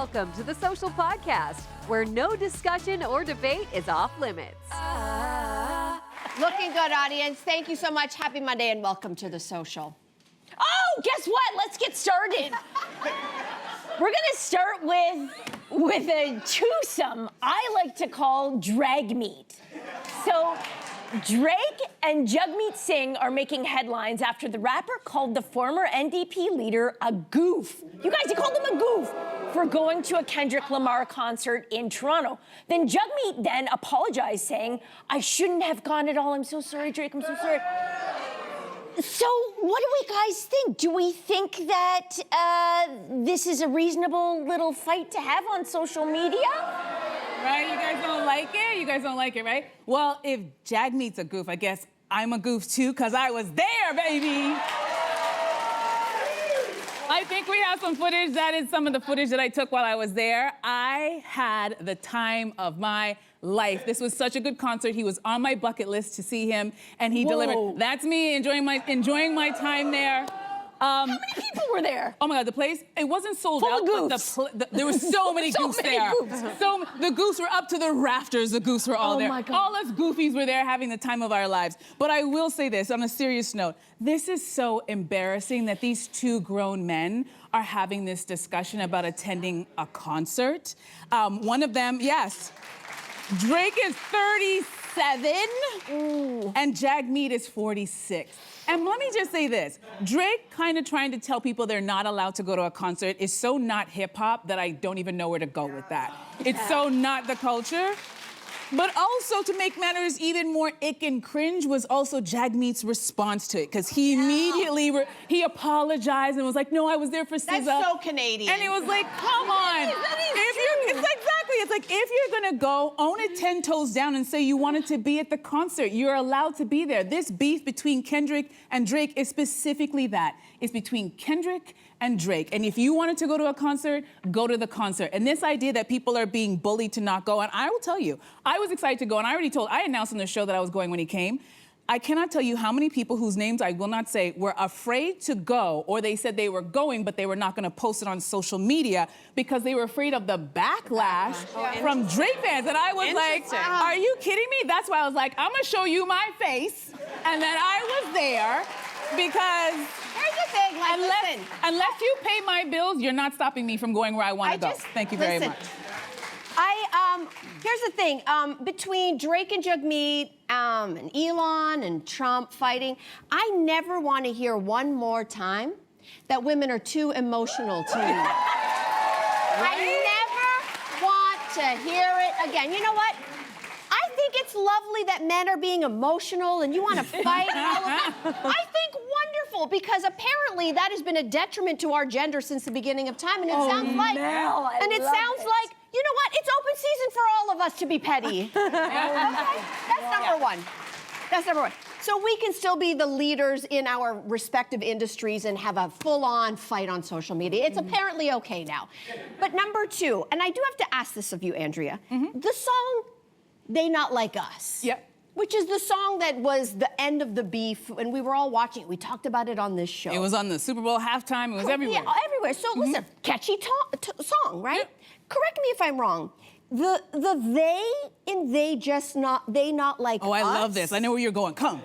Welcome to The Social Podcast, where no discussion or debate is off limits. Looking good, audience. Thank you so much. Happy Monday and welcome to The Social. Oh, guess what? Let's get started. We're gonna start with a twosome I like to call drag meet. So Drake and Jagmeet Singh are making headlines after the rapper called the former NDP leader a goof. You guys, he called him a goof for going to a Kendrick Lamar concert in Toronto. Then Jagmeet then apologized, saying, "I shouldn't have gone at all. I'm so sorry, Drake, I'm so sorry." So what do we guys think? Do we think that this is a reasonable little fight to have on social media? Right, you guys don't like it? You guys don't like it, right? Well, if Jagmeet's a goof, I guess I'm a goof too, because I was there, baby. I think we have some footage. That is some of the footage that I took while I was there. I had the time of my life. This was such a good concert. He was on my bucket list to see him, and he delivered. That's me enjoying my time there. How many people were there? Oh my God, the place, it wasn't sold Full out, of but there were so many goofs there. So the goofs were up to the rafters, the goofs were all there. My God. All us goofies were there having the time of our lives. But I will say this, on a serious note, this is so embarrassing that these two grown men are having this discussion about attending a concert. One of them, yes, Drake is 37 and Jagmeet is 46. And let me just say this, Drake kind of trying to tell people they're not allowed to go to a concert is so not hip hop that I don't even know where to go with that. It's so not the culture. But also, to make matters even more ick and cringe, was also Jagmeet's response to it, because he immediately he apologized and was like, "No, I was there for SZA." That's so Canadian. And it was like, come on. It's like, if you're gonna go, own it 10 toes down and say you wanted to be at the concert. You're allowed to be there. This beef between Kendrick and Drake is specifically that. It's between Kendrick and Drake. And if you wanted to go to a concert, go to the concert. And this idea that people are being bullied to not go, and I will tell you, I was excited to go, and I announced on the show that I was going when he came. I cannot tell you how many people whose names I will not say were afraid to go, or they said they were going, but they were not gonna post it on social media because they were afraid of the backlash from Drake fans. And I was like, are you kidding me? That's why I was like, I'm gonna show you my face, and that I was there, because here's the thing, like, unless you pay my bills, you're not stopping me from going where I wanna go. Thank you very much. Here's the thing, between Drake and Jagmeet, and Elon and Trump fighting, I never want to hear one more time that women are too emotional to me. I never want to hear it again. You know what? I think it's lovely that men are being emotional and you want to fight and all of that. I think wonderful, because apparently that has been a detriment to our gender since the beginning of time, and it sounds like, you know what? It's open season for all of us to be petty. Okay? That's number one. That's number one. So we can still be the leaders in our respective industries and have a full-on fight on social media. It's apparently okay now. But number two, and I do have to ask this of you, Andrea, the song They Not Like Us. Yep. Which is the song that was the end of the beef, and we were all watching it. We talked about it on this show. It was on the Super Bowl halftime. It was everywhere. Yeah, everywhere. So listen, catchy song, right? Yep. Correct me if I'm wrong. The they in they just not they not like us. Oh, I love this. I know where you're going. Come.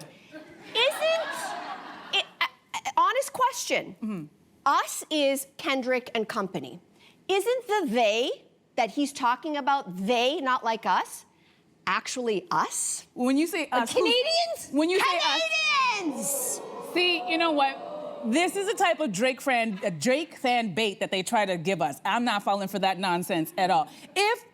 Isn't it, honest question? Us is Kendrick and company. Isn't the they that he's talking about, they not like us, actually us? When you say us, Canadians? When you say Canadians! us, see, you know what? This is a type of Drake fan bait that they try to give us. I'm not falling for that nonsense at all. If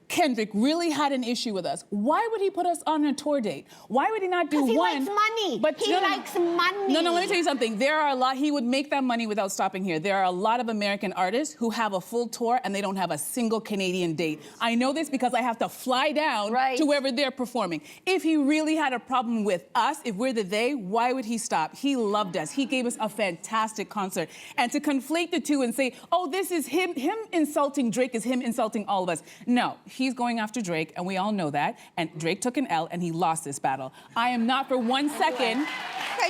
Kendrick really had an issue with us, why would he put us on a tour date? Why would he not do one? Because he likes money. But he likes money. No, let me tell you something. There are a lot, he would make that money without stopping here. There are a lot of American artists who have a full tour and they don't have a single Canadian date. I know this because I have to fly down to wherever they're performing. If he really had a problem with us, if we're the they, why would he stop? He loved us. He gave us a fantastic concert. And to conflate the two and say, oh, this is him insulting Drake is him insulting all of us. No, he's going after Drake, and we all know that. And Drake took an L, and he lost this battle. I am not for one second.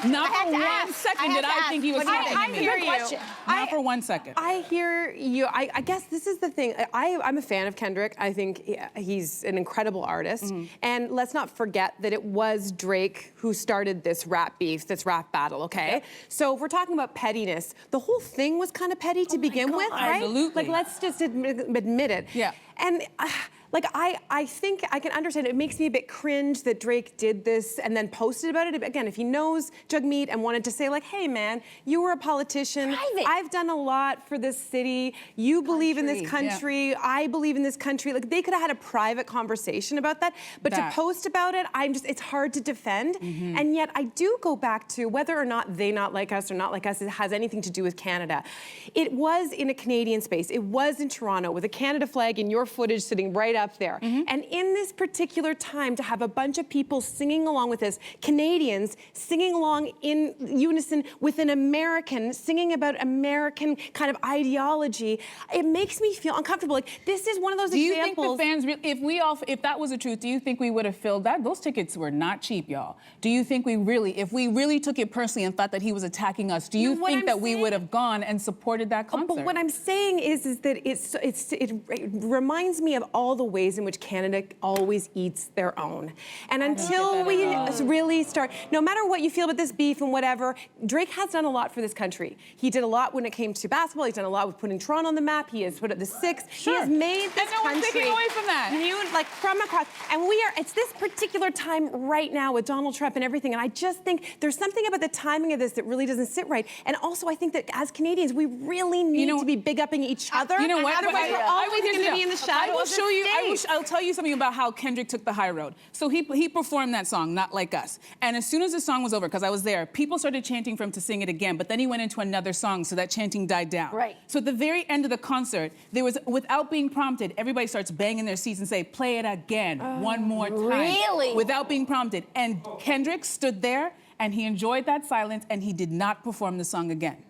Not for one second did I think he was talking to me. Not for 1 second. I hear you. I guess this is the thing. I'm a fan of Kendrick. I think he's an incredible artist. And let's not forget that it was Drake who started this rap beef, this rap battle, okay? Yep. So if we're talking about pettiness, the whole thing was kind of petty to begin with, right? Absolutely. Like, let's just admit it. Yeah. And like, I think I can understand. It makes me a bit cringe that Drake did this and then posted about it. Again, if he knows Jagmeet and wanted to say, like, hey, man, you were a politician. I've done a lot for this city. You believe in this country. Yeah. I believe in this country. Like, they could have had a private conversation about that. But to post about it, it's hard to defend. And yet I do go back to whether or not they not like us or not like us, it has anything to do with Canada. It was in a Canadian space. It was in Toronto with a Canada flag in your footage sitting right up there. And in this particular time, to have a bunch of people singing along with this, Canadians singing along in unison with an American, singing about American kind of ideology, it makes me feel uncomfortable. Like, this is one of those examples. Do you think the fans, if that was the truth, do you think we would have filled that? Those tickets were not cheap, y'all. Do you think if we really took it personally and thought that he was attacking us, do you think that we would have gone and supported that concert? But what I'm saying is that it reminds me of all the ways in which Canada always eats their own. And until we really start, no matter what you feel about this beef and whatever, Drake has done a lot for this country. He did a lot when it came to basketball. He's done a lot with putting Toronto on the map. He has put it the 6th. He has made this country. And no one's taking away from that. From across. And it's this particular time right now with Donald Trump and everything. And I just think there's something about the timing of this that really doesn't sit right. And also, I think that as Canadians, we really need to be big-upping each other. You know what? Otherwise, we're always going to be in the shadow of the state. I'll tell you something about how Kendrick took the high road. So he performed that song, Not Like Us. And as soon as the song was over, because I was there, people started chanting for him to sing it again, but then he went into another song, so that chanting died down. Right. So at the very end of the concert, there was, without being prompted, everybody starts banging their seats and say, play it again, one more time. Really? Without being prompted. And Kendrick stood there, and he enjoyed that silence, and he did not perform the song again.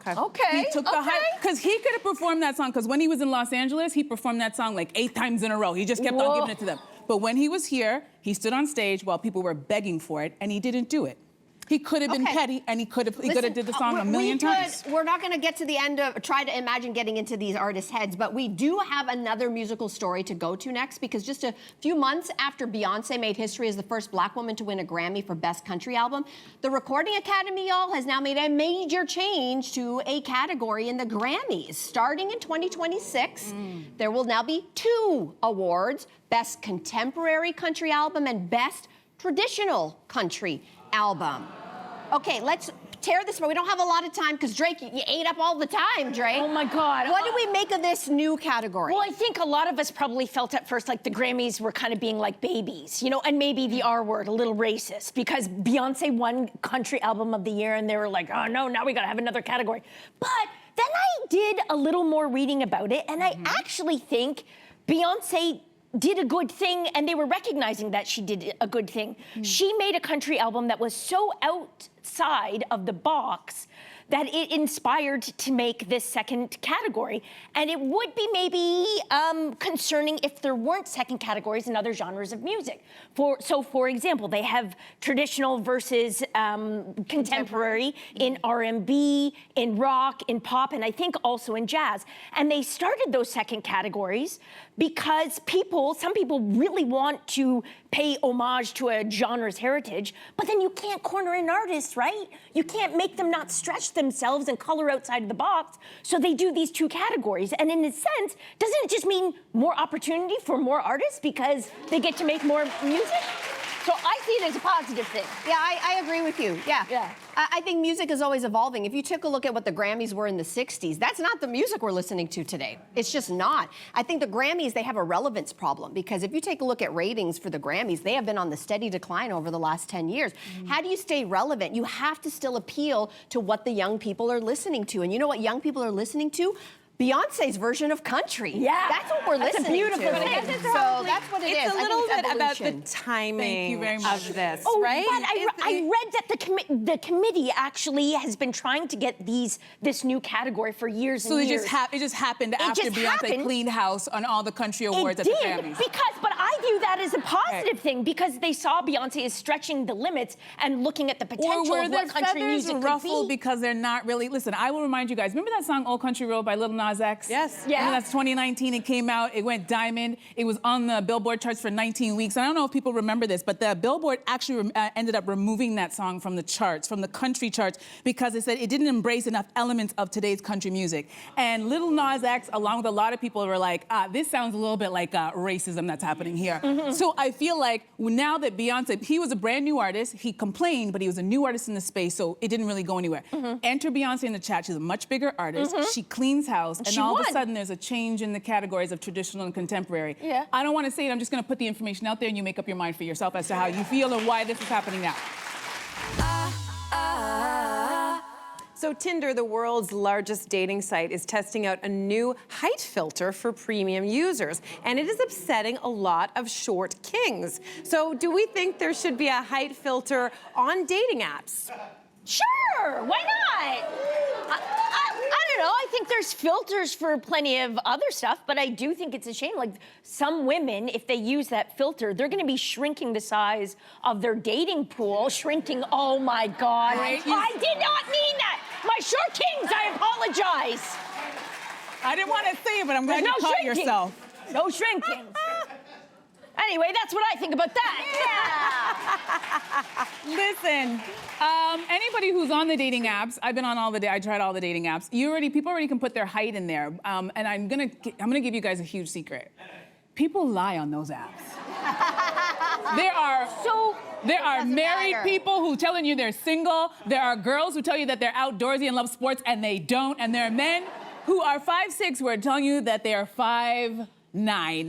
Okay. He took the high, because he could have performed that song, because when he was in Los Angeles, he performed that song like 8 times in a row. He just kept on giving it to them. But when he was here, he stood on stage while people were begging for it, and he didn't do it. He could have been petty, and he could have did the song a million times. We're not going to get to the end of, try to imagine getting into these artists' heads, but we do have another musical story to go to next, because just a few months after Beyoncé made history as the first Black woman to win a Grammy for Best Country Album, the Recording Academy, y'all, has now made a major change to a category in the Grammys. Starting in 2026, there will now be 2 awards, Best Contemporary Country Album and Best Traditional Country Album. Okay, let's tear this apart. We don't have a lot of time because Drake, you ate up all the time, Drake. Oh my God. What do we make of this new category? Well, I think a lot of us probably felt at first like the Grammys were kind of being like babies, you know, and maybe the R word, a little racist, because Beyonce won Country Album of the Year and they were like, oh no, now we gotta have another category. But then I did a little more reading about it, and I actually think Beyonce did a good thing, and they were recognizing that she did a good thing. She made a country album that was so outside of the box that it inspired to make this second category. And it would be maybe concerning if there weren't second categories in other genres of music. So for example, they have traditional versus contemporary in R&B, in rock, in pop, and I think also in jazz. And they started those second categories because some people really want to pay homage to a genre's heritage, but then you can't corner an artist, right? You can't make them not stretch themselves and color outside of the box, so they do these 2 categories. And in a sense, doesn't it just mean more opportunity for more artists because they get to make more music? So I see it as a positive thing. Yeah, I agree with you. Yeah. I think music is always evolving. If you took a look at what the Grammys were in the 60s, that's not the music we're listening to today. It's just not. I think the Grammys, they have a relevance problem, because if you take a look at ratings for the Grammys, they have been on the steady decline over the last 10 years. How do you stay relevant? You have to still appeal to what the young people are listening to. And you know what young people are listening to? Beyonce's version of country. Yeah. That's what we're listening That's a beautiful to. thing. So that's what it is. It's a I little think bit about the evolution. timing Thank you very much. of this, Oh, right? but I read that the committee actually has been trying to get this new category for years So and it years. just happened after just Beyonce happened. cleaned house on all the country awards It at the did, Grammys. but I view that as a positive thing because they saw Beyonce as stretching the limits and looking at the potential Or were of their what country feathers music could ruffled be. because they're not really... Listen, I will remind you guys, remember that song Old Country Road by Lil Nas X? Yes. Yeah. Remember that's 2019, it came out, it went diamond, it was on the Billboard charts for 19 weeks. And I don't know if people remember this, but the Billboard actually ended up removing that song from the charts, from the country charts, because it said it didn't embrace enough elements of today's country music. And Lil Nas X, along with a lot of people, were like, this sounds a little bit like racism that's happening here. So I feel like now that Beyonce, he was a brand new artist, he complained, but he was a new artist in the space, so it didn't really go anywhere. Enter Beyonce in the chat, she's a much bigger artist, she cleans house, and She all won. of a sudden there's a change in the categories of traditional and contemporary. Yeah. I don't want to say it, I'm just going to put the information out there and you make up your mind for yourself as to how you feel and why this is happening now. So Tinder, the world's largest dating site, is testing out a new height filter for premium users, and it is upsetting a lot of short kings. So do we think there should be a height filter on dating apps? Sure, why not? I don't know. I think there's filters for plenty of other stuff, but I do think it's a shame. Like some women, if they use that filter, they're going to be shrinking the size of their dating pool, shrinking. Oh my God! Right. I did not mean that. My short kings, I apologize. I didn't want to say it, but I'm glad There's you no caught shrinking. yourself. No shrinking. Anyway, that's what I think about that. Listen, anybody who's on the dating apps, I've been on I tried all the dating apps. People already can put their height in there. And I'm gonna give you guys a huge secret. People lie on those apps. There are married matter. people who telling you they're single. There are girls who tell you that they're outdoorsy and love sports and they don't. And there are men who are 5'6" who are telling you that they are 5'9"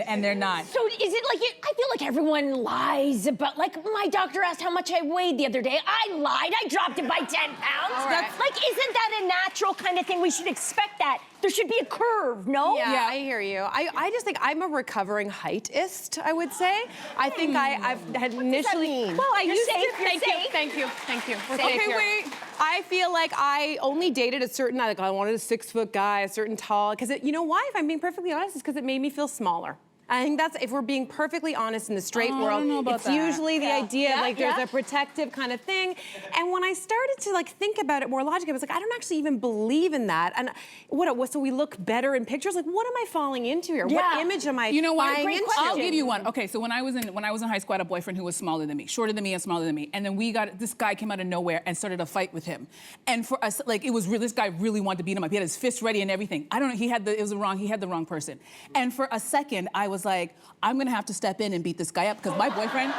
and they're not. So is it like, I feel like everyone lies about, like my doctor asked how much I weighed the other day. I lied, I dropped it by 10 pounds. right. Like, isn't that a natural kind of thing? We should expect that. There should be a curve, no? Yeah, I hear you. I just think I'm a recovering heightist, I would say. I think I've had initially... mean? Well, I You're used safe, to... you're Thank you. We're safe Okay, here. wait. I feel like I only dated a certain... Like, I wanted a 6-foot guy, a certain tall... Because you know why? If I'm being perfectly honest, it's because it made me feel smaller. I think that's, if we're being perfectly honest in the straight I world, don't know about it's that. usually the idea Yeah, like there's yeah. a protective kind of thing. And when I started to like think about it more logically, I was like, I don't actually even believe in that. And so we look better in pictures? Like, what am I falling into here? Yeah. What image am I You know what? buying into? I'll give you one. Okay, so when I was in high school, I had a boyfriend who was smaller than me, shorter than me and smaller than me. And then this guy came out of nowhere and started a fight with him. And for us, like, it was real, this guy really wanted to beat him up. He had his fist ready and everything. I don't know, he had the wrong person. And for a second, I was like, I'm gonna have to step in and beat this guy up because my boyfriend,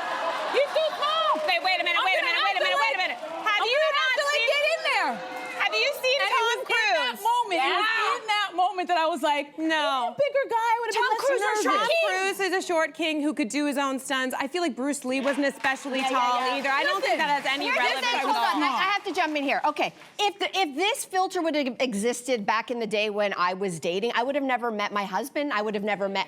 he's too small. Wait a minute. Have you not seen... Get in there. Have you seen And Tom it was Cruise? in that moment. It was in that moment that I was like, No. a bigger guy would have Tom been Cruise or less Tom nervous. Cruise is a short king who could do his own stunts. I feel like Bruce Lee wasn't especially tall yeah. either. I don't think that has any relevance at Hold on, all. I have to jump in here. Okay, if this filter would have existed back in the day when I was dating, I would have never met my husband. I would have never met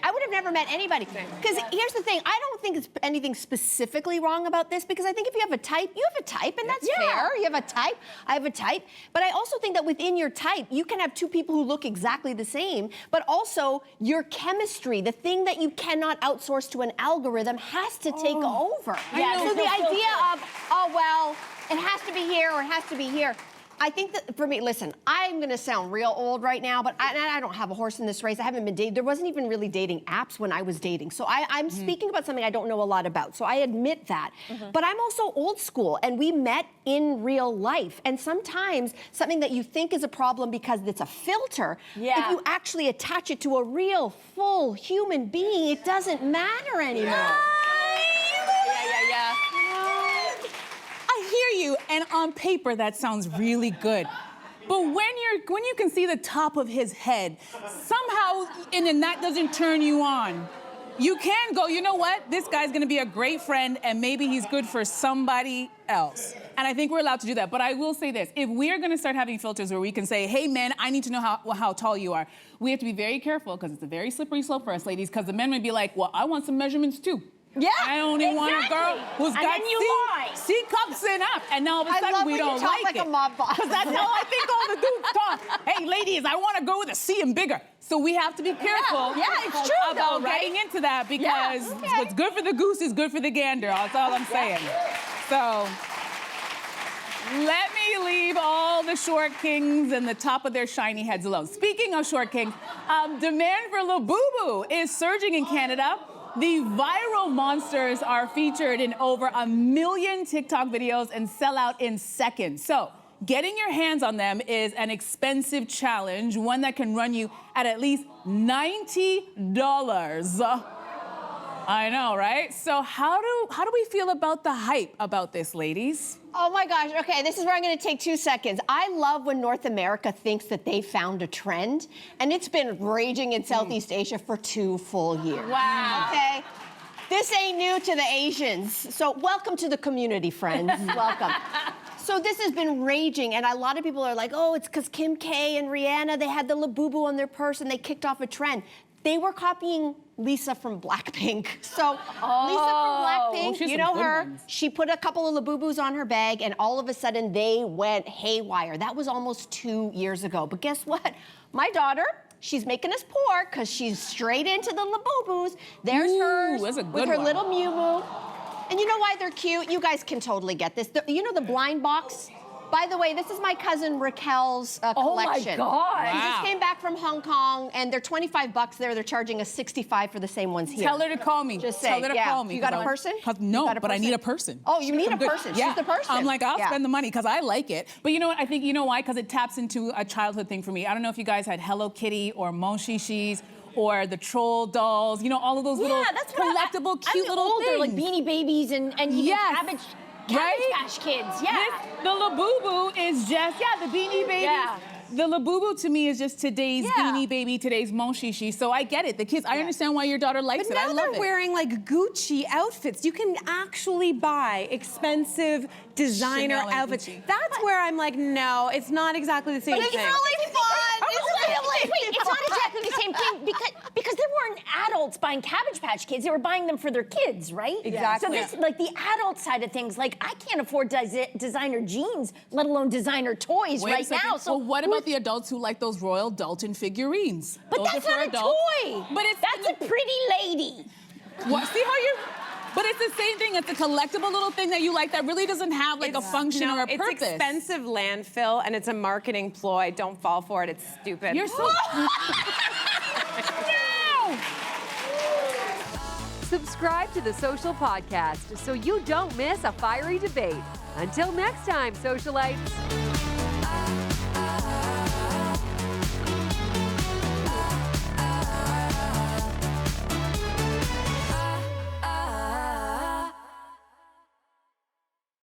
anybody. Because here's the thing, I don't think it's anything specifically wrong about this because I think if you have a type, you have a type, and that's fair. You have a type, I have a type. But I also think that within your type, you can have two people who look exactly the same, but also your chemistry, the thing that you cannot outsource to an algorithm, has to take over. Yeah, So there's the no filter. idea of, oh, well, it has to be here or it has to be here. I think that for me, listen, I'm gonna sound real old right now, but I don't have a horse in this race. I haven't been dating. There wasn't even really dating apps when I was dating. So I'm speaking about something I don't know a lot about. So I admit that. But I'm also old school, and we met in real life. And sometimes something that you think is a problem because it's a filter, if you actually attach it to a real, full human being, it doesn't matter anymore. Yeah. I hear you, and on paper that sounds really good. But when you can see the top of his head, somehow, and then that doesn't turn you on. you can go, you know what? This guy's gonna be a great friend and maybe he's good for somebody else. And I think we're allowed to do that. But I will say this, if we're gonna start having filters where we can say, hey men, I need to know how tall you are, we have to be very careful because it's a very slippery slope for us ladies, because the men might be like, well, I want some measurements too. Yeah, I only want a girl who's and got then you lie. C cups and up. And now all of a sudden we don't like it. a mob boss. Because that's how I think all the dudes talk. Hey, ladies, I want to go with a C and bigger. So we have to be careful it's true, about though, right? getting into that because what's good for the goose is good for the gander. That's all I'm saying. So let me leave all the short kings and the top of their shiny heads alone. Speaking of short kings, demand for Labubu is surging in Canada. The viral monsters are featured in over 1 million TikTok videos and sell out in seconds. So getting your hands on them is an expensive challenge, one that can run you at least $90. I know, right? So how do we feel about the hype about this, ladies? Oh my gosh, okay, this is where I'm gonna take 2 seconds. I love when North America thinks that they found a trend, and it's been raging in Southeast Asia for 2 full years. Wow. Okay? This ain't new to the Asians. So welcome to the community, friends. Welcome. So this has been raging, and a lot of people are like, oh, it's because Kim K and Rihanna, they had the Labubu on their purse and they kicked off a trend. They were copying Lisa from Blackpink. So Lisa from Blackpink, you know her, she put a couple of Labubus on her bag and all of a sudden they went haywire. That was almost 2 years ago. But guess what? My daughter, she's making us poor because she's straight into the Labubus. There's hers that's a good with her one. little Mew Moo. And you know why they're cute? You guys can totally get this. You know the blind box? By the way, this is my cousin Raquel's collection. Oh my God. She just came back from Hong Kong, and they're 25 bucks there. They're charging us 65 for the same ones here. Tell her to call me. Just Tell say, her to call me. You got a person? No, You got a but I need a person? person. Oh, you need a Good. person. Yeah. She's the person. I'm like, I'll spend the money because I like it. But you know what? I think, you know why? Because it taps into a childhood thing for me. I don't know if you guys had Hello Kitty or Monshishis or the troll dolls, you know, all of those little that's what collectible, cute little older, things. like Beanie Babies and even Cabbage Patch Kids. Yeah. The Labubu is just, the Beanie Babies. Yeah. The Labubu to me is just today's Beanie Baby, today's Monshishi. So I get it. The kids, I understand why your daughter likes But it. now I love they're it. wearing like Gucci outfits. You can actually buy expensive designer Chanel and outfits. Gucci. That's where I'm like, no, it's not exactly the same But thing. it's really fun. Wait, it's not exactly the same thing because there weren't adults buying Cabbage Patch Kids. They were buying them for their kids, right? Exactly. So this, like the adult side of things, like I can't afford designer jeans, let alone designer toys Wait a right second. now. So what about the adults who like those Royal Dalton figurines? But Those that's are for not a adults. toy. But That's a pretty lady. What? See how you? But it's the same thing. It's a collectible little thing that you like that really doesn't have like a function or a purpose. It's expensive landfill and it's a marketing ploy. Don't fall for it. It's stupid. You're so. No! Subscribe to the Social Podcast so you don't miss a fiery debate. Until next time, socialites.